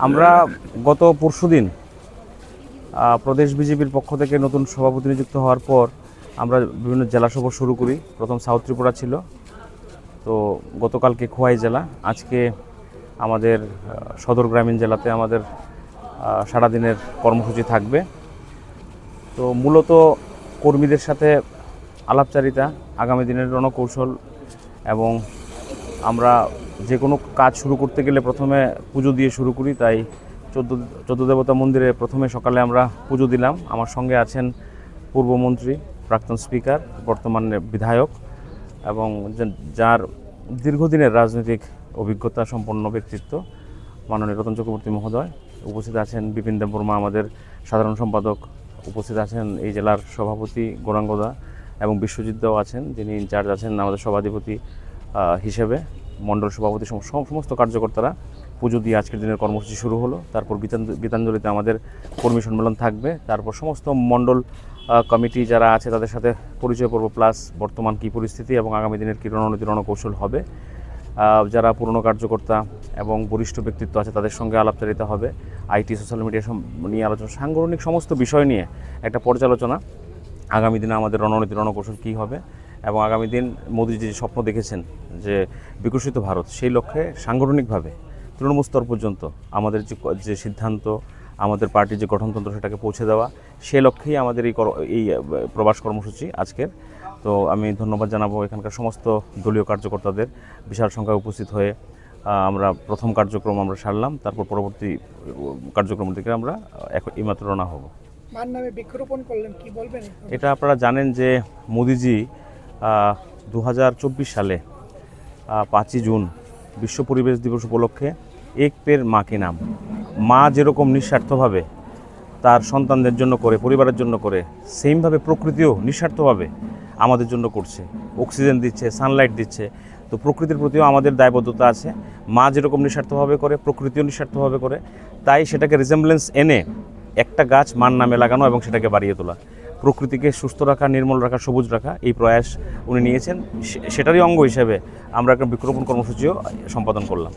আমরা গত পরশুদিন প্রদেশ বিজেপির পক্ষ থেকে নতুন সভাপতি নিযুক্ত হওয়ার পর আমরা বিভিন্ন জেলা সফর শুরু করি। প্রথম সাউথ ত্রিপুরা ছিল, তো গতকালকে খোয়াই জেলা, আজকে আমাদের সদর গ্রামীণ জেলাতে আমাদের সারাদিনের কর্মসূচি থাকবে। তো মূলত কর্মীদের সাথে আলাপচারিতা, আগামী দিনের রণকৌশল, এবং আমরা যে কোনো কাজ শুরু করতে গেলে প্রথমে পুজো দিয়ে শুরু করি। তাই চোদ্দ দেবতা মন্দিরে প্রথমে সকালে আমরা পুজো দিলাম। আমার সঙ্গে আছেন পূর্বমন্ত্রী, প্রাক্তন স্পিকার, বর্তমানে বিধায়ক, এবং যার দীর্ঘদিনের রাজনৈতিক অভিজ্ঞতা সম্পন্ন ব্যক্তিত্ব মাননীয় রতন চক্রবর্তী মহোদয়। উপস্থিত আছেন বিপিন দেববর্মা, আমাদের সাধারণ সম্পাদক। উপস্থিত আছেন এই জেলার সভাপতি গৌরাঙ্গদা, এবং বিশ্বজিৎদাও আছেন, যিনি ইনচার্জ আছেন আমাদের সভাধিপতি হিসেবে। মণ্ডল সভাপতি সমস্ত কার্যকর্তারা পুজো দিয়ে আজকের দিনের কর্মসূচি শুরু হলো। তারপর গীতাঞ্জলিতে আমাদের কর্মী সম্মেলন থাকবে। তারপর সমস্ত মণ্ডল কমিটি যারা আছে তাদের সাথে পরিচয় পর্ব, প্লাস বর্তমান কী পরিস্থিতি এবং আগামী দিনের কী রণনীতি রণকৌশল হবে। যারা পুরনো কার্যকর্তা এবং বরিষ্ঠ ব্যক্তিত্ব আছে তাদের সঙ্গে আলাপচারিতা হবে। আইটি, সোশ্যাল মিডিয়া নিয়ে আলোচনা, সাংগঠনিক সমস্ত বিষয় নিয়ে একটা পর্যালোচনা। আগামী দিনে আমাদের রণনীতি রণকৌশল কী হবে, এবং আগামী দিন মোদী যে স্বপ্ন দেখেছেন যে বিকশিত ভারত, সেই লক্ষ্যে সাংগঠনিকভাবে তৃণমূল স্তর পর্যন্ত আমাদের যে সিদ্ধান্ত, আমাদের পার্টির যে গঠনতন্ত্র, সেটাকে পৌঁছে দেওয়া, সে লক্ষ্যেই আমাদের এই প্রবাস কর্মসূচি আজকের। তো আমি ধন্যবাদ জানাবো এখানকার সমস্ত দলীয় কার্যকর্তাদের বিশাল সংখ্যায় উপস্থিত হয়ে আমরা প্রথম কার্যক্রম আমরা সারলাম। তারপর পরবর্তী কার্যক্রম থেকে আমরা এইমাত্র রওনা হব। মার নামে বৃক্ষরোপণ করলেন, কি বলবেন? এটা আপনারা জানেন যে মোদিজি 2024 সালে 5ই জুন বিশ্ব পরিবেশ দিবস উপলক্ষে এক পেড় মা কি নাম, মা যেরকম নিঃস্বার্থভাবে তার সন্তানদের জন্য করে, পরিবারের জন্য করে, সেমভাবে প্রকৃতিও নিঃস্বার্থভাবে আমাদের জন্য করছে। অক্সিজেন দিচ্ছে, সানলাইট দিচ্ছে। তো প্রকৃতির প্রতিও আমাদের দায়বদ্ধতা আছে। মা যেরকম নিঃস্বার্থভাবে করে, প্রকৃতিও নিঃস্বার্থভাবে করে। তাই সেটাকে রিজেম্বলেন্স এনে একটা গাছ মার নামে লাগানো এবং সেটাকে বাড়িয়ে তোলা, প্রকৃতিকে সুস্থ রাখা, নির্মল রাখা, সবুজ রাখা, এই প্রয়াস উনি নিয়েছেন। সেটারই অঙ্গ হিসেবে আমরা একটা বৃক্ষরোপণ কর্মসূচিও সম্পাদন করলাম।